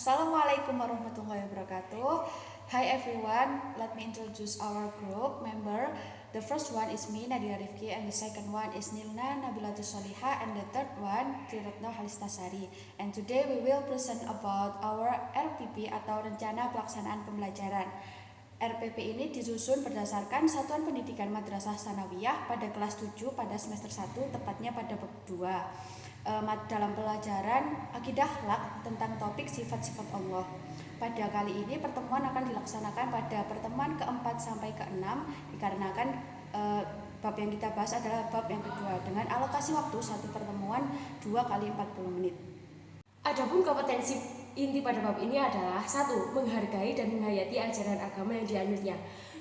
Assalamualaikum warahmatullahi wabarakatuh. Hi everyone, let me introduce our group member. The first one is me, Nadia Rifki, and the second one is Nilna Nabilatus Soliha, and the third one, Triratno Halistasari. And today we will present about our RPP atau Rencana Pelaksanaan Pembelajaran. RPP ini disusun berdasarkan Satuan Pendidikan Madrasah Sanawiyah pada kelas 7 pada semester 1, tepatnya pada bab 2. Dalam pelajaran Akidah Akhlak tentang topik sifat-sifat Allah. Pada kali ini pertemuan akan dilaksanakan pada pertemuan ke-4 sampai ke-6 dikarenakan bab yang kita bahas adalah bab yang kedua dengan alokasi waktu satu pertemuan 2 kali 40 menit. Adapun kompetensi inti pada bab ini adalah 1. Menghargai dan menghayati ajaran agama yang dianutnya.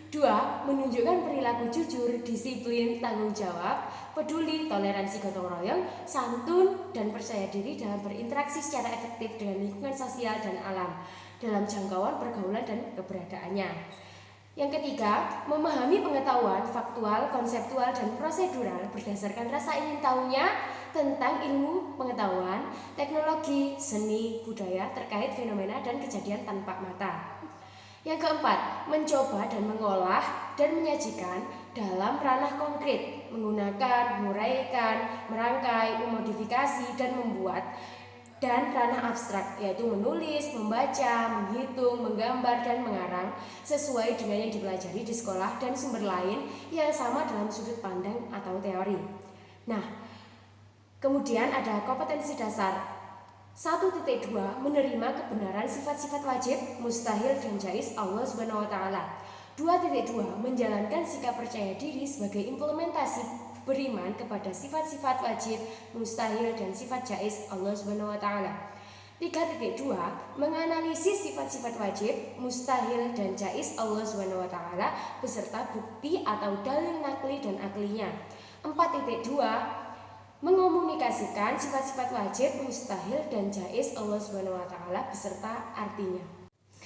2. Menunjukkan perilaku jujur, disiplin, tanggung jawab, peduli, toleransi gotong royong, santun, dan percaya diri dalam berinteraksi secara efektif dengan lingkungan sosial dan alam dalam jangkauan pergaulan dan keberadaannya. Yang ketiga, memahami pengetahuan faktual, konseptual, dan prosedural berdasarkan rasa ingin tahunya tentang ilmu pengetahuan, teknologi, seni, budaya terkait fenomena dan kejadian tanpa mata. Yang keempat, mencoba dan mengolah dan menyajikan dalam ranah konkret, menggunakan, menguraikan, merangkai, memodifikasi, dan membuat, dan ranah abstrak, yaitu menulis, membaca, menghitung, menggambar, dan mengarang sesuai dengan yang dipelajari di sekolah dan sumber lain yang sama dalam sudut pandang atau teori. Nah, kemudian ada kompetensi dasar. 1.2 menerima kebenaran sifat-sifat wajib, mustahil, dan jaiz Allah Subhanahu wa taala. 2.2 menjalankan sikap percaya diri sebagai implementasi beriman kepada sifat-sifat wajib, mustahil, dan sifat jaiz Allah Subhanahu wa taala. 3.2 menganalisis sifat-sifat wajib, mustahil, dan jaiz Allah Subhanahu wa taala beserta bukti atau dalil nakli dan aklinya. 4.2 mengomunikasikan sifat-sifat wajib, mustahil, dan jaiz Allah Subhanahu wa taala beserta artinya.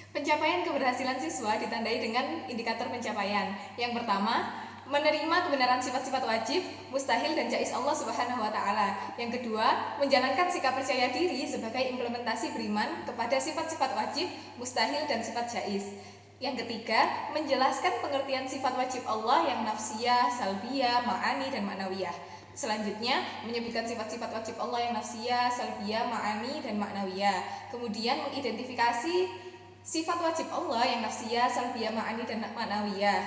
Pencapaian keberhasilan siswa ditandai dengan indikator pencapaian. Yang pertama, menerima kebenaran sifat-sifat wajib, mustahil, dan jaiz Allah Subhanahu wa taala. Yang kedua, menjalankan sikap percaya diri sebagai implementasi beriman kepada sifat-sifat wajib, mustahil, dan sifat jaiz. Yang ketiga, menjelaskan pengertian sifat wajib Allah yang nafsiyah, salbiyah, ma'ani, dan ma'nawiyah. Selanjutnya, menyebutkan sifat-sifat wajib Allah yang nafsiyah, salbiyah, ma'ani, dan ma'nawiyah. Kemudian mengidentifikasi sifat wajib Allah yang nafsiyah, salbiyah, ma'ani, dan ma'nawiyah.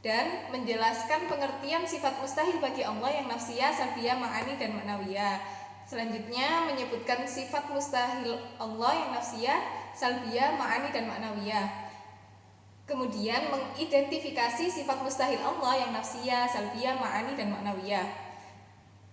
Dan menjelaskan pengertian sifat mustahil bagi Allah yang nafsiyah, salbiyah, ma'ani, dan ma'nawiyah. Selanjutnya, menyebutkan sifat mustahil Allah yang nafsiyah, salbiyah, ma'ani, dan ma'nawiyah. Kemudian mengidentifikasi sifat mustahil Allah yang nafsiyah, salbiyah, ma'ani, dan ma'nawiyah.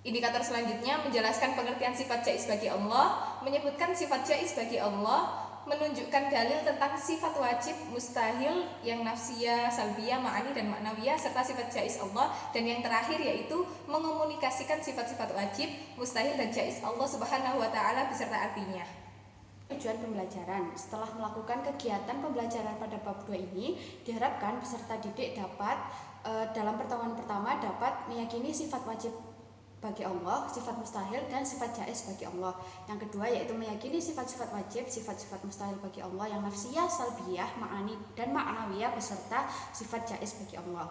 Indikator selanjutnya menjelaskan pengertian sifat jaiz bagi Allah, menyebutkan sifat jaiz bagi Allah, menunjukkan dalil tentang sifat wajib, mustahil, yang nafsiyah, salbiyah, ma'ani, dan ma'nawiyah, serta sifat jaiz Allah. Dan yang terakhir yaitu mengomunikasikan sifat-sifat wajib, mustahil, dan jaiz Allah Subhanahu wa taala beserta artinya. Tujuan pembelajaran. Setelah melakukan kegiatan pembelajaran pada bab 2 ini, diharapkan peserta didik dapat dalam pertemuan pertama dapat meyakini sifat wajib bagi Allah, sifat mustahil, dan sifat jaiz bagi Allah. Yang kedua yaitu meyakini sifat-sifat wajib, sifat-sifat mustahil bagi Allah yang nafsiyah, salbiyah, ma'ani, dan ma'nawiyah beserta sifat jaiz bagi Allah.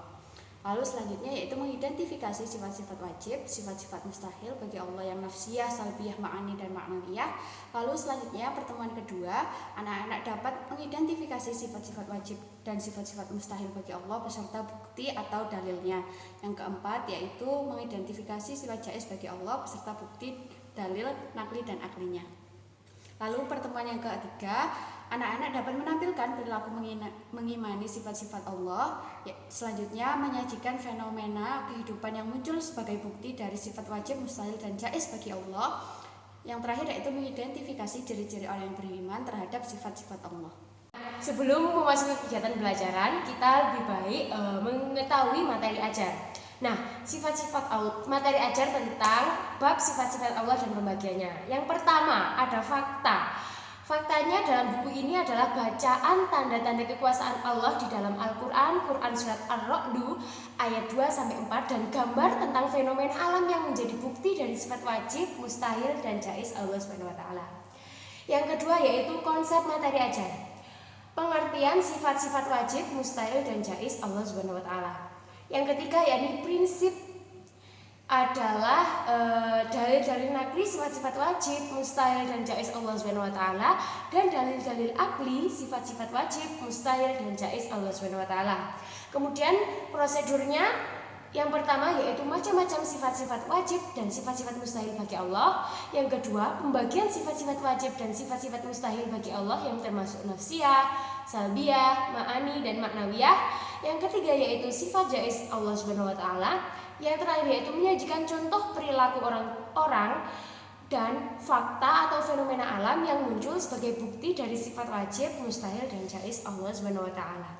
Lalu selanjutnya yaitu mengidentifikasi sifat-sifat wajib, sifat-sifat mustahil bagi Allah yang nafsiyah, salbiyah, ma'ani, dan ma'nawiyah. Lalu selanjutnya pertemuan kedua, anak-anak dapat mengidentifikasi sifat-sifat wajib dan sifat-sifat mustahil bagi Allah beserta bukti atau dalilnya. Yang keempat yaitu mengidentifikasi sifat jaiz bagi Allah beserta bukti, dalil, nakli, dan aklinya. Lalu pertemuan yang ketiga, anak-anak dapat menampilkan perilaku mengimani sifat-sifat Allah. Selanjutnya menyajikan fenomena kehidupan yang muncul sebagai bukti dari sifat wajib, mustahil, dan jaiz bagi Allah. Yang terakhir yaitu mengidentifikasi ciri-ciri orang yang beriman terhadap sifat-sifat Allah. Sebelum memasuki kegiatan pembelajaran, kita lebih baik mengetahui materi ajar. Nah, sifat-sifat materi ajar tentang bab sifat-sifat Allah dan pembagiannya. Yang pertama, ada fakta. Faktanya dalam buku ini adalah bacaan tanda-tanda kekuasaan Allah di dalam Al-Quran, Quran Surat Ar-Ra'd ayat 2-4, dan gambar tentang fenomena alam yang menjadi bukti dari sifat wajib, mustahil, dan jaiz Allah Subhanahu wa taala. Yang kedua yaitu konsep materi ajar. Pengertian sifat-sifat wajib, mustahil dan jaiz Allah Subhanahu wa taala. Yang ketiga yakni prinsip adalah dalil-dalil nakli sifat-sifat wajib, mustahil dan jaiz Allah Subhanahu wa taala, dan dalil-dalil akli sifat-sifat wajib, mustahil dan jaiz Allah Subhanahu wa taala. Kemudian prosedurnya yang pertama yaitu macam-macam sifat-sifat wajib dan sifat-sifat mustahil bagi Allah. Yang kedua, pembagian sifat-sifat wajib dan sifat-sifat mustahil bagi Allah yang termasuk nafsiyah, salbiyah, ma'ani dan maknawiyah. Yang ketiga yaitu sifat jaiz Allah Subhanahu wa taala. Yang terakhir yaitu menyajikan contoh perilaku orang-orang dan fakta atau fenomena alam yang muncul sebagai bukti dari sifat wajib, mustahil dan jaiz Allah Subhanahu wa taala.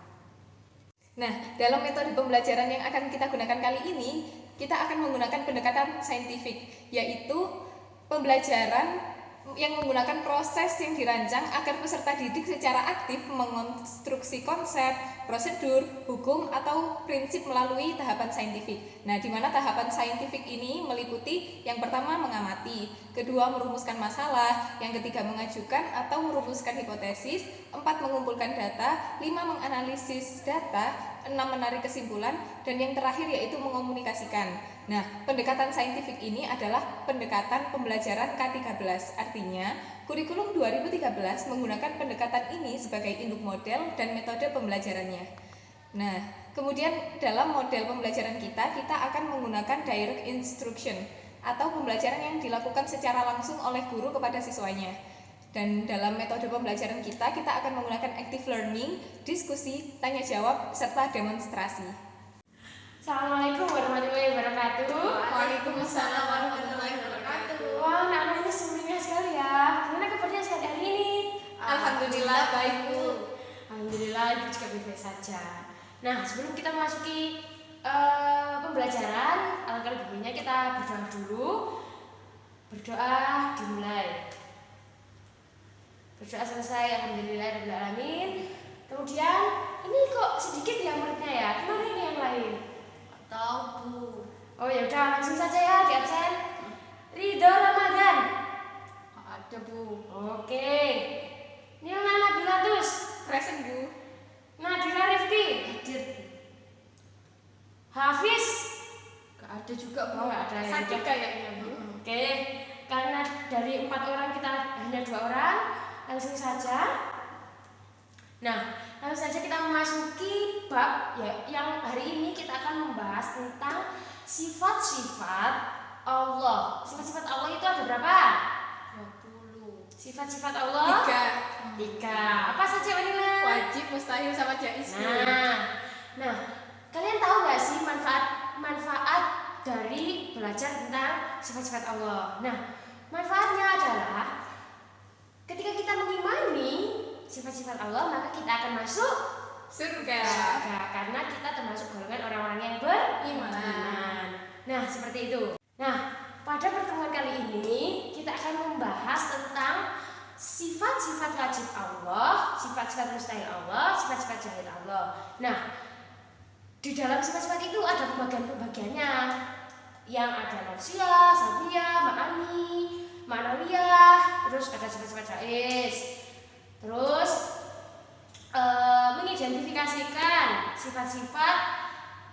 Nah, dalam metode pembelajaran yang akan kita gunakan kali ini, kita akan menggunakan pendekatan saintifik, yaitu pembelajaran yang menggunakan proses yang dirancang agar peserta didik secara aktif mengonstruksi konsep, prosedur, hukum, atau prinsip melalui tahapan saintifik. Nah, di mana tahapan saintifik ini meliputi yang pertama mengamati, kedua merumuskan masalah, yang ketiga mengajukan atau merumuskan hipotesis, empat mengumpulkan data, lima menganalisis data, 6 menarik kesimpulan, dan yang terakhir yaitu mengomunikasikan. Nah, pendekatan saintifik ini adalah pendekatan pembelajaran K13. Artinya, kurikulum 2013 menggunakan pendekatan ini sebagai induk model dan metode pembelajarannya. Nah, kemudian dalam model pembelajaran kita akan menggunakan direct instruction atau pembelajaran yang dilakukan secara langsung oleh guru kepada siswanya. Dan dalam metode pembelajaran kita akan menggunakan active learning, diskusi, tanya jawab, serta demonstrasi. Assalamualaikum warahmatullahi wabarakatuh. Waalaikumsalam warahmatullahi wabarakatuh. Wah, anak-anak ini sumringah sekali ya. Gimana kabarnya sekali hari ini? Alhamdulillah baik, Bu. Alhamdulillah, ibu juga baik-baik saja. Nah, sebelum kita memasuki pembelajaran, alangkah lebih baiknya kita berdoa dulu. Berdoa dimulai. Berdoa selesai, alhamdulillah rabbil alamin. Kemudian ini kok sedikit ya muridnya ya. Kemana ini yang lain? Tahu, Bu. Oh ya udah langsung saja ya di absen. Ridho Ramadan. Ada, Bu. Oke. Nilna Nabilatus. Present, Bu. Nadira Rifki. Hadir. Hafiz. Gak ada juga, Bu. Oh, nggak ada ya. Sakit kayaknya, Bu. Oke. Karena dari 4 orang kita hanya 2 orang, langsung saja. Nah, langsung saja kita memasuki bab ya, yang hari ini kita akan membahas tentang sifat-sifat Allah. Sifat-sifat Allah itu ada berapa? 20. Sifat-sifat Allah? 3. Apa saja Wanila? Wajib, mustahil, sama jaiz. Nah, kalian tahu nggak sih manfaat dari belajar tentang sifat-sifat Allah? Nah, manfaatnya adalah ketika kita mengimani sifat-sifat Allah, maka kita akan masuk surga. karena kita termasuk golongan orang-orang yang beriman. Nah, seperti itu. Nah, pada pertemuan kali ini kita akan membahas tentang sifat-sifat wajib Allah, sifat-sifat mustahil Allah, sifat-sifat jahil Allah. Nah, di dalam sifat-sifat itu ada pembagian-pembagiannya, yang ada nafsiyah, salbiyah, ma'ani, ma'nawiyah, terus ada sifat-sifat jaiz. Terus mengidentifikasikan sifat-sifat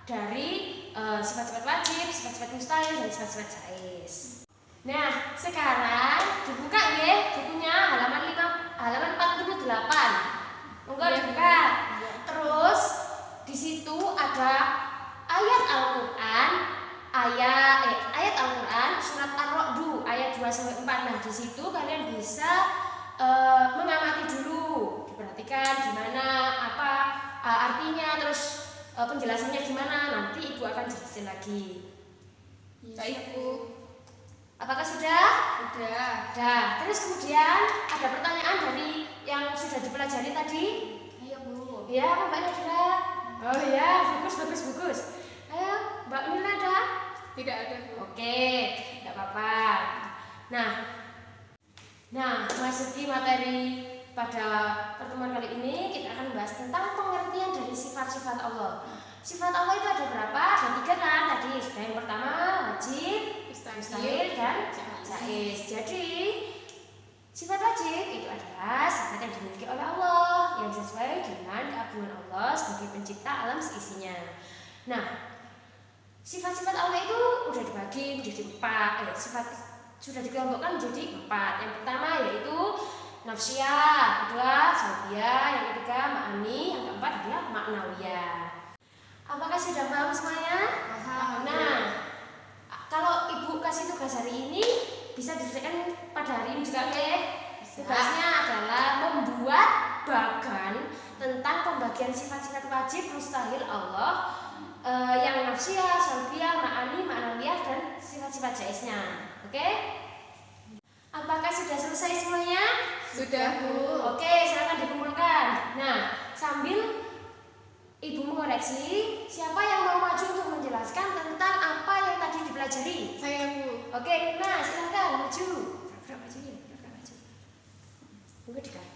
dari sifat-sifat wajib, sifat-sifat mustahil, dan sifat-sifat jaiz. Nah, sekarang dibuka ya bukunya halaman 48. Monggo dibuka. Terus di situ ada ayat Al-Qur'an, ayat Al-Qur'an surat Ar-Ra'd ayat 2 sampai 4. Nah, di situ kalian bisa mengamati dulu, diperhatikan gimana, apa artinya, terus penjelasannya gimana, nanti ibu akan jelasin lagi. Baik, Bu. Apakah sudah? Sudah. Terus kemudian ada pertanyaan dari yang sudah dipelajari tadi? Ayo, Bu. Ya, Mbak Nadira. Oh ya, bagus. Ayo, Mbak Nila ada? Tidak ada, Bu. Oke, tidak apa-apa. Nah, memasuki materi pada pertemuan kali ini kita akan membahas tentang pengertian dari sifat-sifat Allah. Sifat Allah itu ada berapa? Ada 3 kan tadi. Yang pertama wajib, mustahil, dan jaiz. Jadi Sifat wajib itu adalah sifat yang dimiliki oleh Allah yang sesuai dengan keagungan Allah sebagai pencipta alam seisinya. Nah, sifat-sifat Allah itu udah dibagi menjadi 4. Sifat sudah dikelompokkan menjadi 4. Yang pertama yaitu nafsiyah, kedua salbiyah, yang ketiga ma'ani, yang keempat adalah ma'nawiyah. Apakah sudah paham semuanya? Nah, kalau ibu kasih tugas hari ini bisa diselesaikan pada hari ini juga, oke? Tugasnya adalah membuat bagan tentang pembagian sifat-sifat wajib mustahil Allah, yang nafsiyah, salbiyah, ma'ani, ma'nawiyah, dan sifat-sifat jaiznya. Oke? Apakah sudah selesai semuanya? Sudah, Bu. Oke, silakan dikumpulkan. Nah, sambil ibu mengoreksi, siapa yang mau maju untuk menjelaskan tentang apa yang tadi dipelajari? Saya, Bu. Oke, nah silakan maju. Maju ya, maju. Mungkin dekat.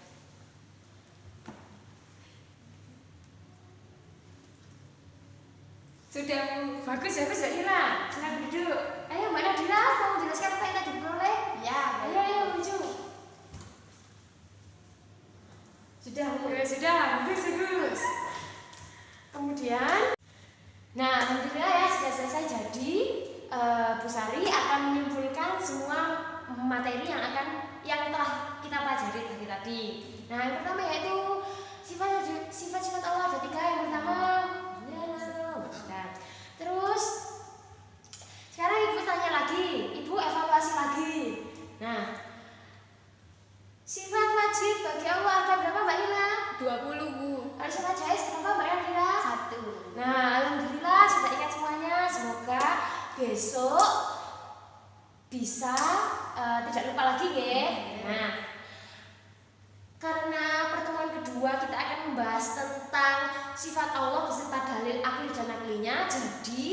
Sudah, Bu. Bagus, Mbak Ira. Silakan duduk. Ayo Mbak Nadira, mau menjelaskan apa yang tadi diperoleh? Ya, Ayo maju. sudah Bu. Oke, sudah, bagus. Kemudian, nah alhamdulillah ya sudah selesai. Jadi Bu Sari akan menyimpulkan semua materi yang telah kita pelajari tadi. Nah, yang pertama yaitu sifat-sifat Allah ada 3. Yang pertama, nah, terus sekarang ibu tanya lagi, ibu evaluasi lagi. Nah, sifat wajib bagi Allah ada berapa Mbak Nila? 20, Bu. Kalau sifat jais berapa Mbak Nila? 1. Nah, alhamdulillah sudah ingat semuanya. Semoga besok bisa tidak lupa lagi ya. Nah, karena pertemuan kedua kita akan membahas tentang sifat Allah beserta dalil akli dan naklinya. Jadi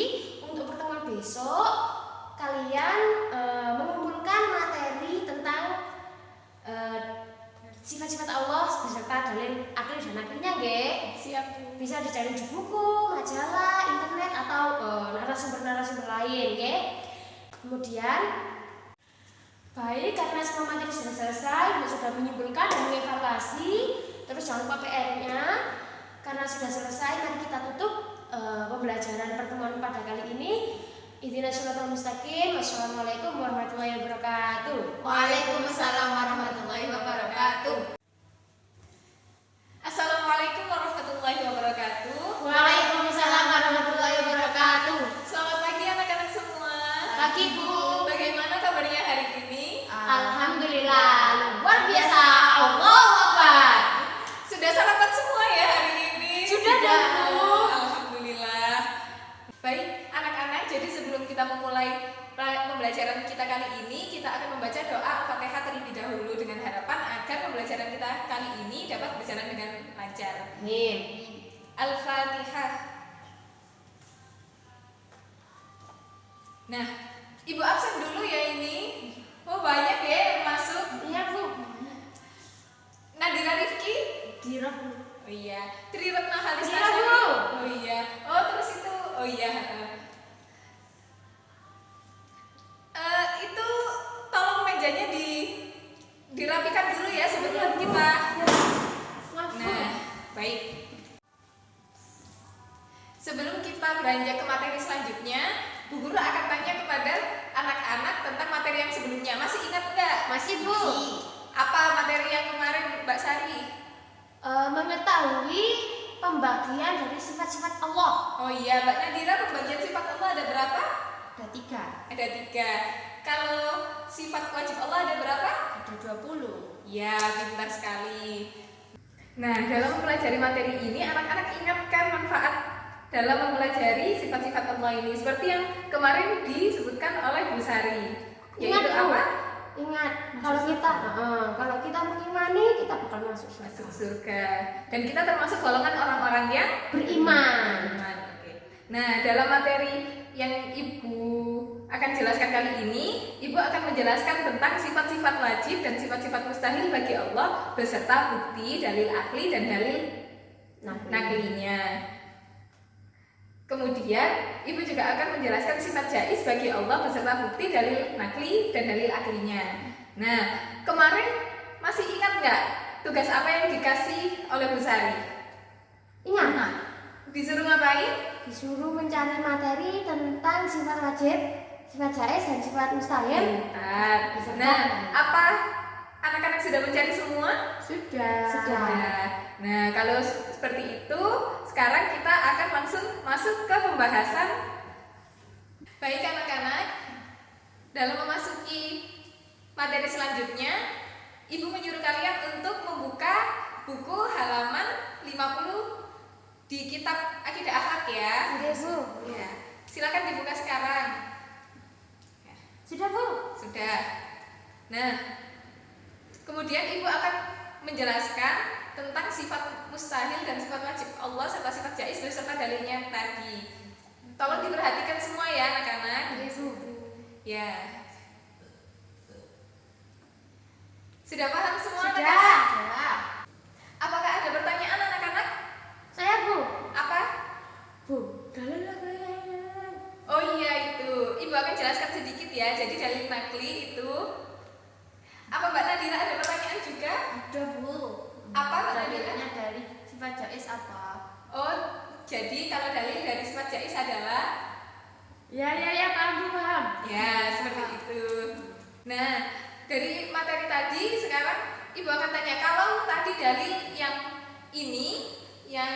untuk pertemuan besok kalian mengumpulkan materi tentang sifat-sifat Allah beserta dalil akli dan naklinya, nggih. Siap, Bu. Bisa dicari di buku, majalah, internet atau narasumber-narasumber lain, nggih. Kemudian baik, karena semua materi sudah selesai, Ibu sudah menyimpulkan dan mengevaluasi. Terus jangan lupa PR-nya. Karena sudah selesai, mari kita tutup pembelajaran pertemuan pada kali ini. Ihdinas shiratal mustaqim. Wassalamualaikum warahmatullahi wabarakatuh. Waalaikumsalam warahmatullahi wabarakatuh. Assalamualaikum warahmatullahi wabarakatuh. Waalaikumsalam warahmatullahi wabarakatuh. Selamat pagi anak-anak semua. Pagi, Bu. Bagaimana kabarnya hari ini? Alhamdulillah, luar biasa. Allahu Akbar. Sudah sarapan semua ya hari ini? Sudah, Bu. Alhamdulillah. Baik, anak-anak, jadi sebelum kita memulai pembelajaran kita kali ini, kita akan membaca doa Al-Fatihah terlebih dahulu dengan harapan agar pembelajaran kita kali ini dapat berjalan dengan lancar. Amin. Al-Fatihah. Nah, Ibu absen dulu ya ini. Oh, banyak ya yang masuk. Iya, Bu. Nadira Rifki. Dirap, Bu. Oh iya. Tri Retna Halis Iya, Nasari. Bu. Oh iya. Oh, terus itu. Oh iya. Itu tolong mejanya dirapikan dulu ya sebelum kita. Nah, baik. Sebelum kita beranjak ke materi selanjutnya, Bu Guru akan tanya kepada anak-anak tentang materi yang sebelumnya. Masih ingat nggak? Masih, Bu. Apa materi yang kemarin Mbak Sari? Mengetahui pembagian dari sifat-sifat Allah. Oh iya, Mbak Nadira, pembagian sifat Allah ada berapa? Ada 3. Ada 3. Kalau sifat wajib Allah ada berapa? Ada 20. Ya, pintar sekali. Nah, dalam mempelajari materi ini, anak-anak ingatkan manfaat dalam mempelajari sifat-sifat Allah ini. Seperti yang kemarin disebutkan oleh Bu Sari. Yaitu Ingat, Bu. apa? Ingat, kalau kita mengimani, kita bakal masuk Masuk surga. surga. Dan kita termasuk golongan orang-orang yang Beriman. beriman. Oke. Nah, dalam materi yang Ibu akan jelaskan kali ini, Ibu akan menjelaskan tentang sifat-sifat wajib dan sifat-sifat mustahil bagi Allah beserta bukti, dalil akli dan dalil naklinya. Kemudian, Ibu juga akan menjelaskan sifat jaiz bagi Allah beserta bukti, dalil nakli dan dalil aklinya. Nah, kemarin masih ingat nggak tugas apa yang dikasih oleh Bu Sari? Ingat, Disuruh ngapain? disuruh mencari materi tentang sifat wajib, sifat jaiz dan sifat mustahil. Nah, apa anak-anak sudah mencari semua? Sudah. Nah, kalau seperti itu, sekarang kita akan langsung masuk ke pembahasan. Baik anak-anak, dalam memasuki materi selanjutnya, Ibu menyuruh kalian untuk membuka buku halaman 50 di kitab Akidah Akhlak ya. Oke, Bu. Ya. Silakan dibuka sekarang. Ya. Sudah, Bu. Sudah. Nah, kemudian Ibu akan menjelaskan tentang sifat mustahil dan sifat wajib Allah serta sifat jaiz beserta dalilnya tadi. Tolong diperhatikan semua ya anak-anak. Oke, Bu. Ya. Sudah paham semua Sudah. anak-anak? Apakah ada pertanyaan anak-anak? Saya, Bu. Apa? Bu, dalil nakli. Oh iya itu. Ibu akan jelaskan sedikit ya. Jadi dalil nakli itu apa Mbak Nadira, ada pertanyaan juga? Ada Bu. Apa Mbak Nadira? Dalilnya dari sifat jaiz apa? Oh, jadi kalau dalil dari sifat jaiz adalah Ya, paham, Bu, paham. ya seperti itu. Nah, dari materi tadi sekarang Ibu akan tanya, kalau tadi dalil yang ini yang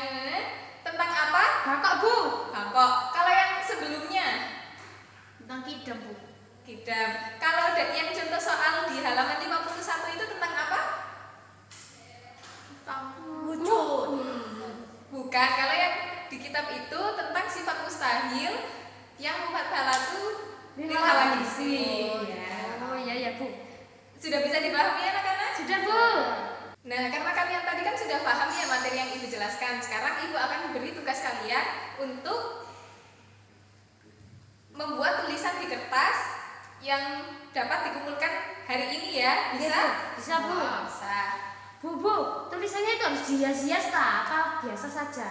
tentang apa? Kakak, Bu. Bangkok. Kalau yang sebelumnya Tentang kidam Bu. kidam. Kalau yang contoh soal di halaman 51 itu tentang apa? Tentang wujud. Bukan. Kalau yang di kitab itu tentang sifat mustahil yang mufathalatu lil hawadisi. Ya. Oh, iya, Bu. Sudah bisa dipahami anak-anak? Sudah, Bu. Nah, karena kalian tadi kan sudah paham ya materi yang Ibu jelaskan. Sekarang Ibu akan memberi tugas kalian untuk membuat tulisan di kertas yang dapat dikumpulkan hari ini ya. Bisa? Bisa, Bu. Oh, bisa. Bu, tulisannya itu harus dihias-hias tak? Apa biasa saja?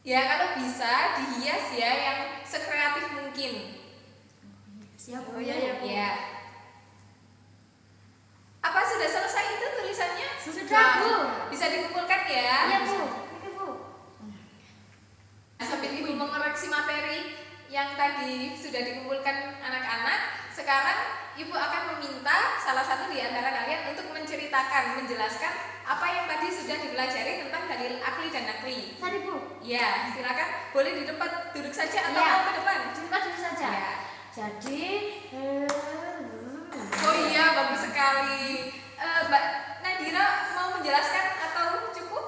Ya, kalau bisa dihias ya yang sekreatif mungkin. Siap Bu. Ya. Apa sudah selesai itu tulisannya? Sudah, Bu. Bisa dikumpulkan ya? Iya, Bu. Ini, Bu. Sambil Ibu mengoreksi materi yang tadi sudah dikumpulkan anak-anak, sekarang Ibu akan meminta salah satu di antara kalian untuk menceritakan, menjelaskan apa yang tadi sudah dipelajari tentang dalil akli dan nakli. Tadi, Bu. Ya, silakan. Boleh di tempat duduk saja atau Iya. mau ke depan? Coba dulu saja. Ya. Jadi, Oh iya, bagus sekali. Mbak Nadira mau menjelaskan atau cukup?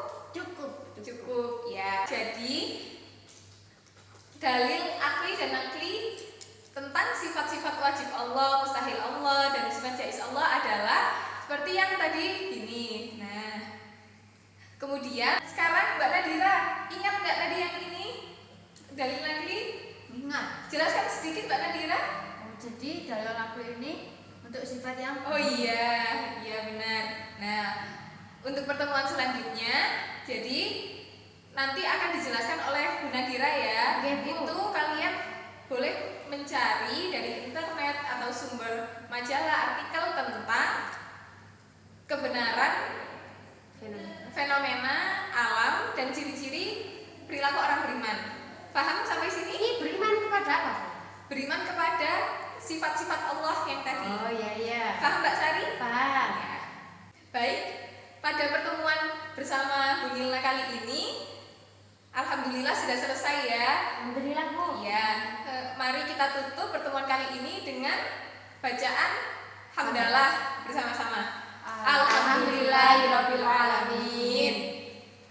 Cukup, ya. Jadi dalil akli dan nakli tentang sifat-sifat wajib Allah, mustahil Allah, dan sifat jaiz Allah adalah seperti yang tadi ini. Nah, kemudian sekarang Mbak Nadira ingat nggak tadi yang ini dalil nakli? Ingat. Jelaskan sedikit Mbak Nadira. Jadi dalil nakli ini untuk sifat yang Oh iya benar. Nah, untuk pertemuan selanjutnya, jadi nanti akan dijelaskan oleh Bu Nadira ya. Oke, Bu. Itu kalian boleh mencari dari internet atau sumber majalah artikel tentang kebenaran fenomena alam dan ciri-ciri perilaku orang beriman. Paham sampai sini? ini beriman kepada apa? Beriman kepada sifat-sifat Allah yang tadi. Oh iya. Paham Mbak Sari? Paham. Ya. Baik, pada pertemuan bersama Bu Nilna kali ini, alhamdulillah sudah selesai ya. Alhamdulillah, Bu. Ya, mari kita tutup pertemuan kali ini dengan bacaan hamdalah bersama-sama. Alhamdulillahirabbil alamin.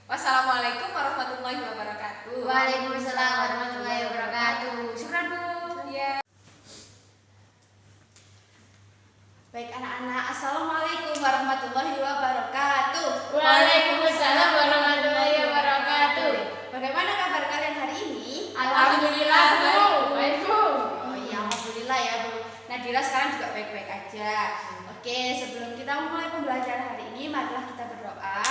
Wassalamualaikum warahmatullahi wabarakatuh. Waalaikumsalam warahmatullahi wabarakatuh. Syukran, Bu. Ya. Baik anak-anak, assalamualaikum warahmatullahi wabarakatuh. Waalaikumsalam warahmatullahi wabarakatuh. Bagaimana kabar kalian hari ini? Alhamdulillah, Bu. Baik, Bu. Oh iya, alhamdulillah ya Bu Nadira, sekarang juga baik-baik aja. Oke, sebelum kita memulai pembelajaran hari ini, marilah kita berdoa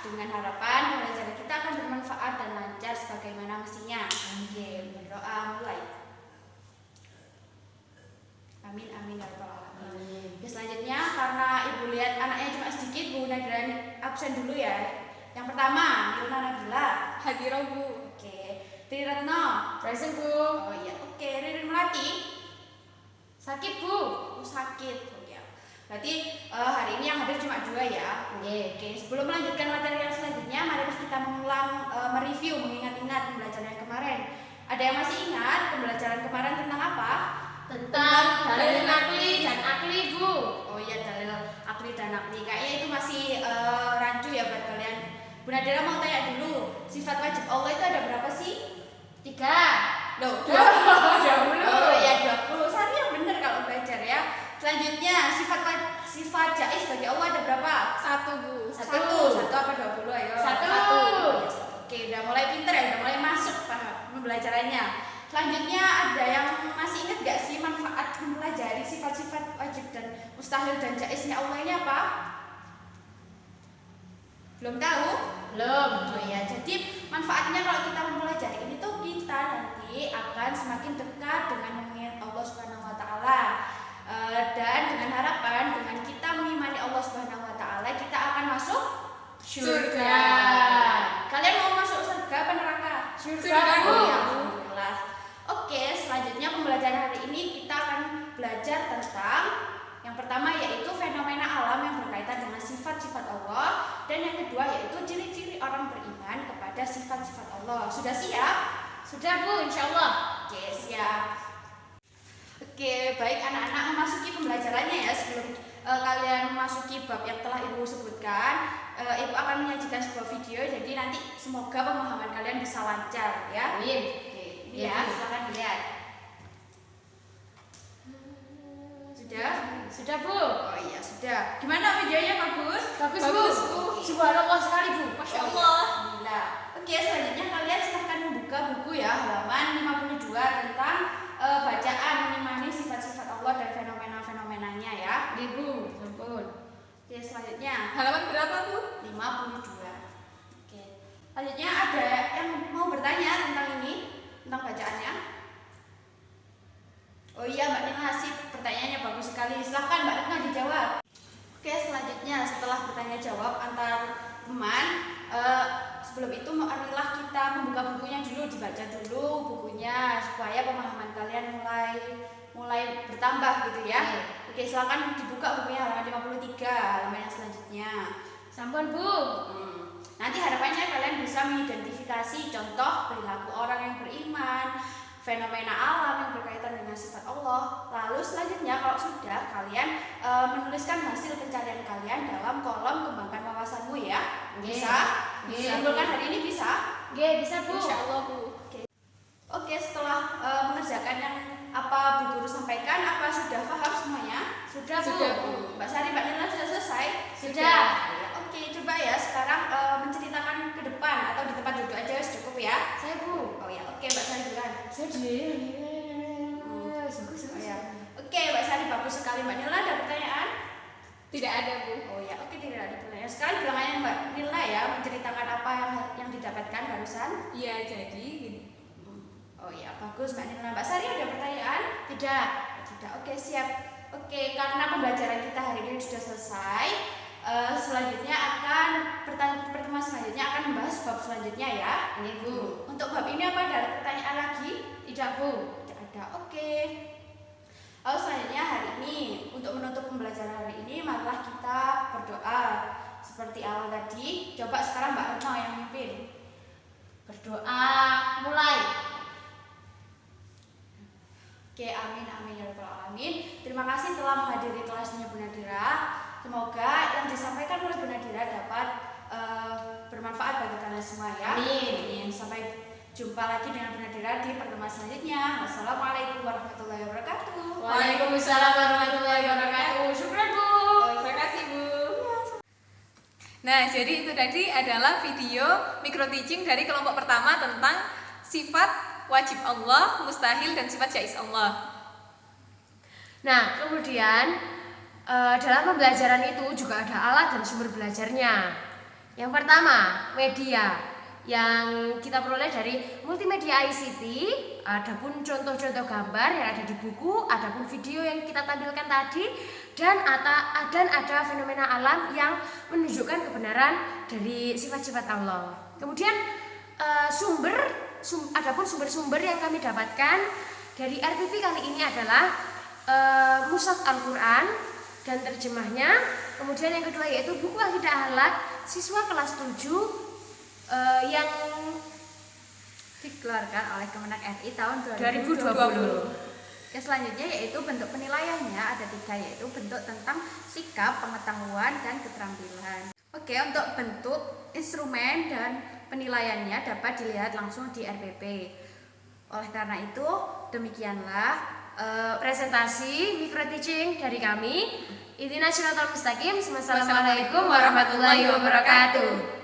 dengan harapan pembelajaran kita akan bermanfaat dan lancar sebagaimana mestinya. Oke, berdoa mulai. Amin amin ya rabbal alamin. Oke, selanjutnya karena ibu lihat anaknya cuma sedikit, Bu Nadira absen dulu ya. Yang pertama, Nilna Nabila. Hadirah Bu. Oke. Tri Retno. Present Bu. Oh iya, oke. Ririn Melati. Sakit Bu. Sakit. Oke. Berarti hari ini yang hadir cuma 2 ya. Oke. Sebelum melanjutkan materi yang selanjutnya, mari kita mengulang mereview, mengingat-ingat pembelajaran yang kemarin. Ada yang masih ingat pembelajaran kemarin tentang apa? Tentang dalil nakli dan akli Bu. Oh iya, dalil akli dan akli. Kayaknya itu masih rancu ya buat kalian. Bu Nadira mau tanya dulu, sifat wajib Allah itu ada berapa sih? 3. Loh, 20. Oh iya, 20. Sari yang benar kalau belajar ya. Selanjutnya, sifat jaiz bagi Allah ada berapa? 1 Bu. Satu apa 20? Ayo. 1. Oke, udah mulai pinter ya, udah mulai masuk pembelajarannya. Selanjutnya ada yang masih ingat gak sih manfaat mempelajari sifat-sifat wajib dan mustahil dan jaiznya Allah ini apa? Belum tahu? Belum. Oh ya, jadi manfaatnya kalau kita mempelajari ini tuh kita nanti akan semakin dekat dengan mengingat Allah Subhanahu wa taala. Dan dengan harapan dengan kita mengimani Allah Subhanahu wa taala, kita akan masuk Surga. Kalian mau masuk surga apa neraka? Surga Bu. Oh ya, alhamdulillah. Oke, selanjutnya pembelajaran hari ini kita akan belajar tentang yang pertama yaitu fenomena alam yang berkaitan dengan sifat-sifat Allah, dan yang kedua yaitu ciri-ciri orang beriman kepada sifat-sifat Allah. Sudah siap? Sudah Bu, insyaallah. Oke, siap. Oke, baik anak-anak, memasuki pembelajarannya ya. Sebelum kalian memasuki bab yang telah Ibu sebutkan, Ibu akan menyajikan sebuah video, jadi nanti semoga pemahaman kalian bisa lancar ya. Amin. Oke, ini ya, silakan dilihat. Sudah? Sudah Bu. Oh iya, sudah. Gimana videonya, bagus? Bagus Bagus, Bu. Bu. Subhanallah sekali Bu. Masya Allah. Alhamdulillah. Oke, selanjutnya kalian silahkan membuka buku ya, halaman 52 tentang bacaan mengimani sifat-sifat Allah dan fenomena-fenomenanya ya. Ibu, ampun. Oke, selanjutnya Halaman berapa Bu? 52. Oke. Selanjutnya ada yang mau bertanya tentang ini, tentang bacaannya? Oh iya, Mbak Nina Hasib, pertanyaannya bagus sekali. Silahkan Mbak Nina dijawab. Oke, selanjutnya setelah bertanya jawab antar teman, sebelum itu marilah kita membuka bukunya dulu, dibaca dulu bukunya supaya pemahaman kalian mulai bertambah gitu ya. Oke, silakan dibuka bukunya halaman 53, halaman yang selanjutnya. Sampun Bu. Nanti harapannya kalian bisa mengidentifikasi contoh perilaku orang yang beriman, fenomena alam yang berkaitan dengan sifat Allah. Lalu selanjutnya kalau sudah, kalian menuliskan hasil pencarian kalian dalam kolom kembangkan wawasanmu ya. Bisa? Simpulkan hari ini bisa? Bisa Bu. Insya Allah Bu. Oke, setelah mengerjakan yang apa Bu Guru sampaikan, apa sudah paham semuanya? Sudah Bu. Sudah, Bu. Mbak Sari, Mbak Nila sudah selesai? Sudah. Ya, oke, coba ya sekarang menceritakan ke depan atau di tempat duduk aja cukup ya. Saya Bu. Oh ya, oke Mbak Sari duluan. Sedih. Oh ya. Oke, Mbak Sari bagus sekali. Mbak Nila ada pertanyaan? Tidak ada Bu. Oh ya, oke tidak ada pertanyaan. Sekarang bilang aja Mbak Nila ya menceritakan apa yang didapatkan barusan. Iya, jadi gini. Oh ya, bagus Mbak Nila. Mbak Sari ada pertanyaan? Tidak. Tidak. Oke, siap. Oke, karena pembelajaran kita hari ini sudah selesai, selanjutnya pertemuan selanjutnya akan membahas bab selanjutnya ya. Ini Bu. Untuk bab ini apa ada pertanyaan lagi? Tidak Bu. Tidak ada. Oke. Lalu selanjutnya hari ini untuk menutup pembelajaran hari ini, marilah kita berdoa seperti awal tadi. Coba sekarang Mbak Retno yang mimpin. Berdoa mulai. Oke, amin amin ya rabbal alamin. Terima kasih telah menghadiri kelasnya Bu Nadira. Semoga yang disampaikan oleh Bu Nadira dapat bermanfaat bagi kalian semua ya. Amin. Sampai jumpa lagi dengan Bu Nadira di pertemuan selanjutnya. Wassalamualaikum warahmatullahi wabarakatuh. Waalaikumsalam warahmatullahi wabarakatuh. Syukran Bu. Terima kasih Bu. Nah, jadi itu tadi adalah video micro teaching dari kelompok pertama tentang sifat wajib Allah, mustahil, dan sifat jaiz Allah. Nah, kemudian dalam pembelajaran itu juga ada alat dan sumber belajarnya. Yang pertama, media. yang kita peroleh dari multimedia ICT, adapun contoh-contoh gambar yang ada di buku, adapun video yang kita tampilkan tadi, dan ada fenomena alam yang menunjukkan kebenaran dari sifat-sifat Allah. Kemudian adapun sumber-sumber yang kami dapatkan dari RPP kali ini adalah Mushaf Al-Quran dan terjemahnya. Kemudian yang kedua yaitu buku Akidah Akhlak siswa kelas 7 yang dikeluarkan oleh Kemenak RI tahun 2020. Oke, selanjutnya yaitu bentuk penilaiannya ada 3, yaitu bentuk tentang sikap, pengetahuan, dan keterampilan. Oke, untuk bentuk, instrumen, dan penilaiannya dapat dilihat langsung di RPP. Oleh karena itu, demikianlah presentasi micro teaching dari kami. Ihdinas Shiratal Mustaqim. Wassalamualaikum warahmatullahi wabarakatuh.